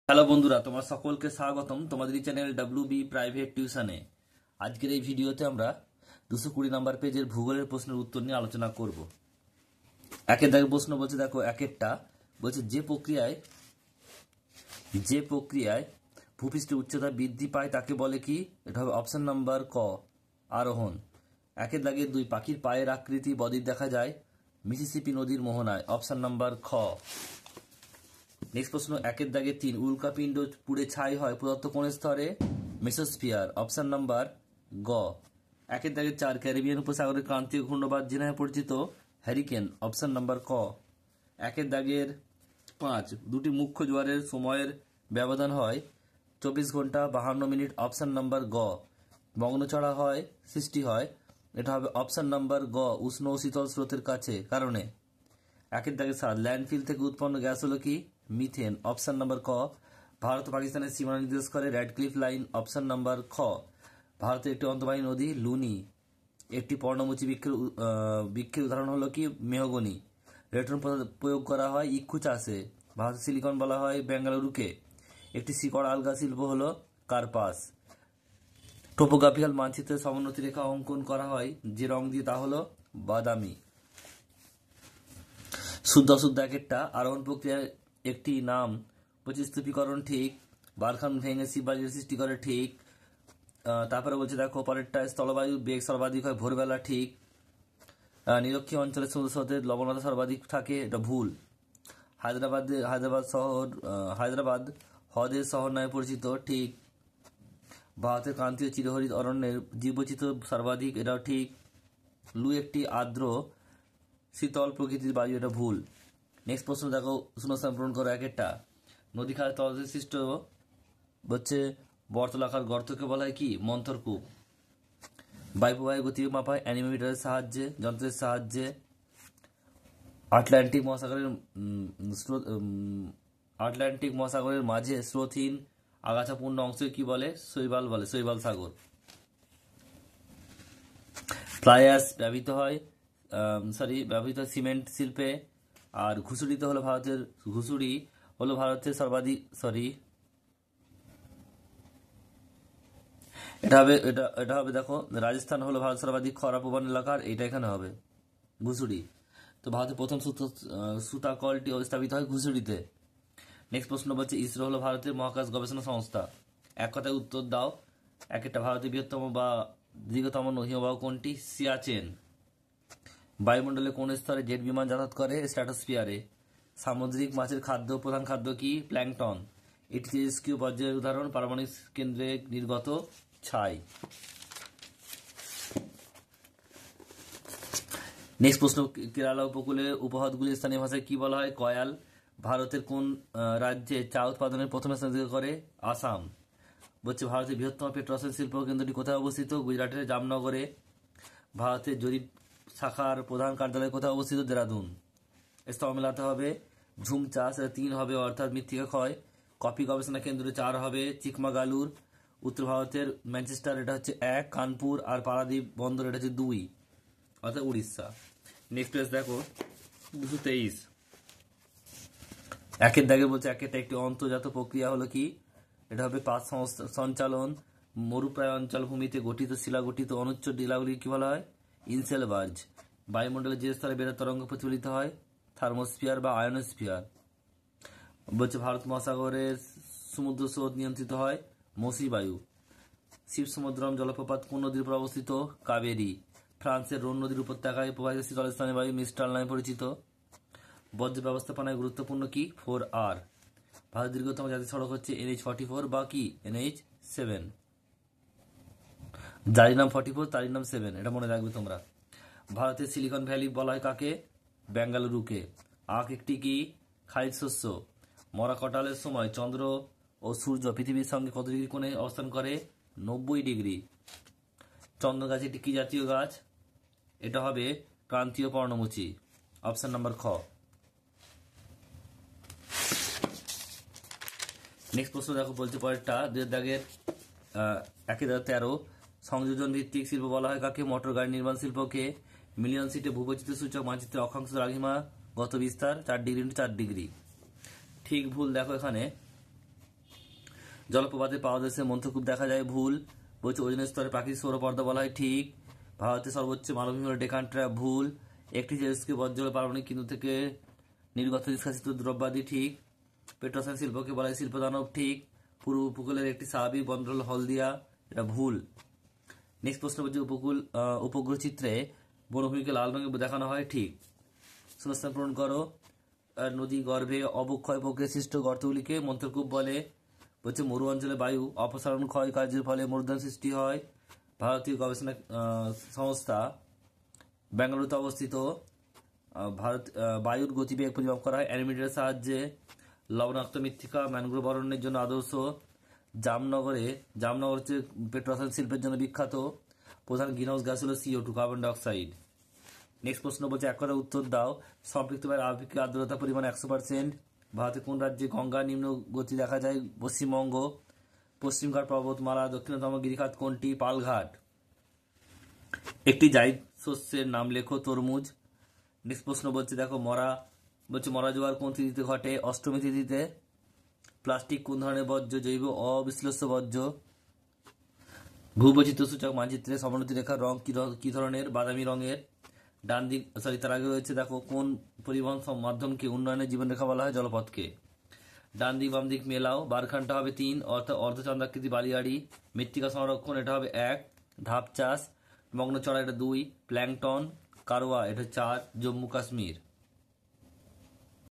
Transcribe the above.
Hello বন্ধুরা, তোমার সকলকে স্বাগতম তোমাদের এই চ্যানেল ডাব্লিউবি প্রাইভেট টিউশনে। আজকের এই ভিডিওতে আমরা 220 নম্বর পেজের ভূগোলের প্রশ্নের উত্তর নিয়ে আলোচনা করব। একের দাগে প্রশ্ন বলছে, দেখো একেরটা বলছে যে প্রক্রিয়ায় ভূপৃষ্ঠের উচ্চতা বৃদ্ধি পায় তাকে বলে কি? এটা হবে অপশন নাম্বার ক, আরোহণ। একের দাগে 2, পাখির পায়ের আকৃতি বদ্বীপ দেখা যায় মিসিসিপি নদীর মোহনায়, অপশন নাম্বার খ। নেক্সট প্রশ্ন একের দাগে 3, উল্কাপিণ্ড পুড়ে ছাই হয় প্রদত্ত কোন স্তরে? মেসোস্ফিয়ার, অপশন নাম্বার গ। একের দাগে 4, ক্যারিবিয়ান উপসাগরের ক্রান্তীয় ঘূর্ণবাদ যে নামে পরিচিত হ্যারিকেন, অপশন নাম্বার ক। একের দাগের 5, দুটি মুখ্য জোয়ারের সময়ের ব্যবধান হয় 24 ঘন্টা 52 মিনিট, অপশন নাম্বার গ। মগ্নচড়া হয় সৃষ্টি হয়, এটা হবে অপশন নাম্বার গ, উষ্ণ ও শীতল স্রোতের কাছে কারণে। একের দাগে 7, ল্যান্ডফিল থেকে উৎপন্ন গ্যাস হলো কি? মিথেন, অপশন নাম্বার ক। ভারত ও পাকিস্তানের সীমানা নির্দেশ করে র্যাডক্লিফ লাইন, অপশন নাম্বার খ। ভারতের একটি অন্তর্বাহী নদী লুনি। একটি পর্ণমোচী বৃক্ষের উদাহরণ হলো কি? মেহগনি। রেটন প্রয়োগ করা হয় ইক্ষু চাষে। ভারতের সিলিকন বলা হয় বেঙ্গালুরুকে। একটি শিকড় আলগা শিল্প হলো কার্পাস। টোপোগ্রাফিক্যাল মানচিত্রে সমোন্নতি রেখা অঙ্কন করা হয় যে রং দিয়ে, তা হলো বাদামি। শুদ্ধ একেরটা, আরোহণ প্রক্রিয়ার একটি নাম স্তূপীকরণ, ঠিক। বারখান ভেঙে শিববাজির সৃষ্টি করে, ঠিক। তারপরে বলছে দেখো পরেরটা, স্থলবায়ু বেগ সর্বাধিক হয় ভোরবেলা, ঠিক। নিরক্ষীয় অঞ্চলে সমুদ্র স্রোতের লবণতা সর্বাধিক থাকে, এটা ভুল। হায়দ্রাবাদ হ্রদের শহর নামে পরিচিত, ঠিক। ভারতের ক্রান্তীয় চিরহরিত অরণ্যের জীববৈচিত্র্য সর্বাধিক, এটাও ঠিক। লু একটি আর্দ্র শীতল প্রকৃতির বায়ু, এটা ভুল। নেক্সট প্রশ্ন দেখো, শূন্যস্থান পূরণ করো একেরটা। নদী খালের তলদেশ সৃষ্ট হচ্ছে বর্তলাকার গর্তকে বলা হয় কি? মন্থরকূপ। বায়ুপ্রবাহের গতি মাপায় অ্যানিমোমিটারের সাহায্যে, যন্ত্রের সাহায্যে। আটলান্টিক মহাসাগরের মাঝে স্রোতহীন আগাছাপূর্ণ অংশকে কি বলে? শৈবাল বলে, শৈবাল সাগর। ফ্লাই অ্যাশ ব্যবহৃত হয় সিমেন্ট শিল্পে। আর ঘুষুড়ি হলো ভারতের সর্বাধিক এটা হবে দেখো, রাজস্থান হলো ভারত সর্বাধিক খরাপ্রবণ এলাকার, এটা এখানে হবে ঘুষুড়ি। তো ভারতের প্রথম সুতা কলটি স্থাপিত হয় ঘুষুড়িতে। নেক্সট প্রশ্ন বলছে, ইসরো হলো ভারতের মহাকাশ গবেষণা সংস্থা। এক কথায় উত্তর দাও। একটা, ভারতের বৃহত্তম বা দীর্ঘতম হিমবাহ কোনটি? সিয়াচেন। বায়ুমণ্ডলে কোন স্তরে জেট বিমান যাতায়াত করে? স্ট্র্যাটোস্ফিয়ারে। সামুদ্রিক মাছের প্রধান খাদ্য কি? প্ল্যাঙ্কটন। এটি তেজস্ক্রিয় বর্জ্যের উদাহরণ, পারমাণবিক কেন্দ্রে নির্গত ছাই। নেক্সট প্রশ্ন, কেরালা উপকূলে উপহ্রদগুলি স্থানীয় ভাষায় কি বলা হয়? কয়াল। ভারতের কোন রাজ্যে চা উৎপাদনের প্রথম স্থান অধিকার করে? আসাম। বলছে ভারতের বৃহত্তম পেট্রোরসায়ন শিল্প কেন্দ্রটি কোথায় অবস্থিত? গুজরাটের জামনগরে। ভারতের জরিপ শাখার প্রধান কার্যালয় কোথায় অবস্থিত? দেরাদুন। স্তর মেলাতে হবে। ঝুম চাষ, 3 হবে, অর্থাৎ মৃত্তিকা ক্ষয়। কফি গবেষণা কেন্দ্র 4 হবে, চিকমাগালুর। উত্তর ভারতের ম্যানচেস্টার, এটা হচ্ছে 1। কানপুর আর পারাদ্বীপ বন্দর, এটা হচ্ছে 2, অর্থাৎ উড়িষ্যা। নেক্সট পেজ দেখো, 223। একের দাগে বলছে একেরটা, একটি অন্তর্জাত প্রক্রিয়া হলো কি? এটা হবে পাত সঞ্চালন। মরুপ্রায় অঞ্চল ভূমিতে গঠিত শিলা গঠিত অনুচ্চ টিলাগুলি কি বলা হয়? ইনসেলবার্জ। বায়ুমণ্ডলে যে স্তরে বেতার তরঙ্গ প্রতিফলিত হয়? থার্মোস্ফিয়ার বা আয়নোস্ফিয়ার। বলছে ভারত মহাসাগরের সমুদ্র স্রোত নিয়ন্ত্রিত হয় মৌসুমী বায়ু। শিব সমুদ্রম জলপ্রপাত কোন নদীর উপর অবস্থিত? কাবেরী। ফ্রান্সের রোন নদীর উপত্যকায় প্রবাহিত শীতল স্থানীয় বায়ু মিস্ট্রাল নামে পরিচিত। বর্জ্য ব্যবস্থাপনায় গুরুত্বপূর্ণ কি? 4R। ভারতের দীর্ঘতম জাতীয় সড়ক হচ্ছে NH44 বা কি? NH7। যারই নাম 44 তারই নাম 7, এটা মনে রাখবে তোমরা। ভারতের সিলিকন ভ্যালি বলা হয় কাকে? বেঙ্গালুরুকে। আখ একটি কি? খারিজ শস্য। মরা কটালের সময় চন্দ্র ও সূর্য পৃথিবীর সঙ্গে কত ডিগ্রি কোণে অবস্থান করে? 90 ডিগ্রি। চন্দন গাছ একটি কি জাতীয় গাছ? এটা হবে ক্রান্তীয় পর্ণমোচী, অপশন নাম্বার খ। নেক্সট প্রশ্ন দেখো, বলতে পরেরটা, 2 দাগের 1-13, সংযোজন ভিত্তিক শিল্প বলা হয় কাকে? মোটর গাড়ি নির্মাণ শিল্পকে। মিলিয়ন সিটে ভূবৈচিত্র্য সূচক মানচিত্রে অক্ষাংশ দ্রাঘিমা গত বিস্তার 4 ডিগ্রি × 4 ডিগ্রি। ঠিক ভুল দেখো এখানে, জলপ্রপাতের পাদদেশে মন্থরকূপ দেখা যায়, ভুল। বলছে ওজনের স্তরে প্রাকৃতিক সৌরপর্দা বলা হয়, ঠিক। ভারতের সর্বোচ্চ মালভূমি হল ডেকান ট্র্যাপ, ভুল। একটি তেজস্ক্রিয় বজ্রজল পারমাণবিক কেন্দ্র থেকে নির্গত নিষ্কাশিত দ্রব্যাদি, ঠিক। পেট্রোসান শিল্পকে বলা হয় শিল্পদানব, ঠিক। পূর্ব উপকূলের একটি স্বাভাবিক বন্দর হল হলদিয়া, এটা ভুল। নেক্সট প্রশ্ন বলছে উপগ্রহ চিত্রে বনভূমিকে লাল রঙে দেখানো হয়, ঠিক। শূন্যস্থান পূরণ করো। নদী গর্ভে অবক্ষয় প্রক্রিয়া সৃষ্ট গর্তগুলিকে মন্থরকূপ বলে। বলছে মরু অঞ্চলে বায়ু অপসারণ ক্ষয় কার্যের ফলে মরুদ্যান সৃষ্টি হয়। ভারতীয় গবেষণা সংস্থা বেঙ্গালুরুতে অবস্থিত। বায়ুর গতিবেগ পরিমাপ করা হয় অ্যানিমিটারের সাহায্যে। লবণাক্ত মৃত্তিকা ম্যানগ্রোভ অরণ্যের জন্য আদর্শ। জামনগর হচ্ছে পেট্রোরসায়ন শিল্পের জন্য বিখ্যাত। প্রধান গ্রিনহাউস গ্যাস হল CO2, কার্বন ডাইঅক্সাইড। নেক্সট প্রশ্ন বলছে এক কথা উত্তর দাও। সম্পৃক্ত বায়ুর আপেক্ষিক আর্দ্রতা পরিমাণ 100%। ভারতের কোন রাজ্যে গঙ্গা নিম্ন গতি দেখা যায়? পশ্চিমবঙ্গ। পশ্চিমঘাট পর্বতমালা দক্ষিণতম গিরিখাত কোনটি? পালঘাট। একটি জায়িদ শস্যের নাম লেখো। তরমুজ। নেক্সট প্রশ্ন বলছে দেখো মরা জোয়ার কোন তিথিতে ঘটে? অষ্টমী তিথিতে। প্লাস্টিক কোন ধরনের বর্জ্য? জৈব অবিশ্লেষ্য বর্জ্য। ভূবৈচিত্র্য সূচক মানচিত্রে সমোন্নতি রেখার রং কি ধরনের? বাদামি রঙের। তার আগে রয়েছে দেখো কোন পরিবহন মাধ্যমকে উন্নয়নের জীবনরেখা বলা হয়? জলপথকে। ডান দিক বাম দিক মেলাও। বারখানটা হবে 3, অর্থাৎ অর্ধচন্দ্রাকৃতি বালিয়াড়ি। মৃত্তিকা সংরক্ষণ, এটা হবে 1। ধাপ চাষ, মগ্নচড়া, এটা 2। প্ল্যাংটন কারওয়া, এটা 4। জম্মু কাশ্মীর।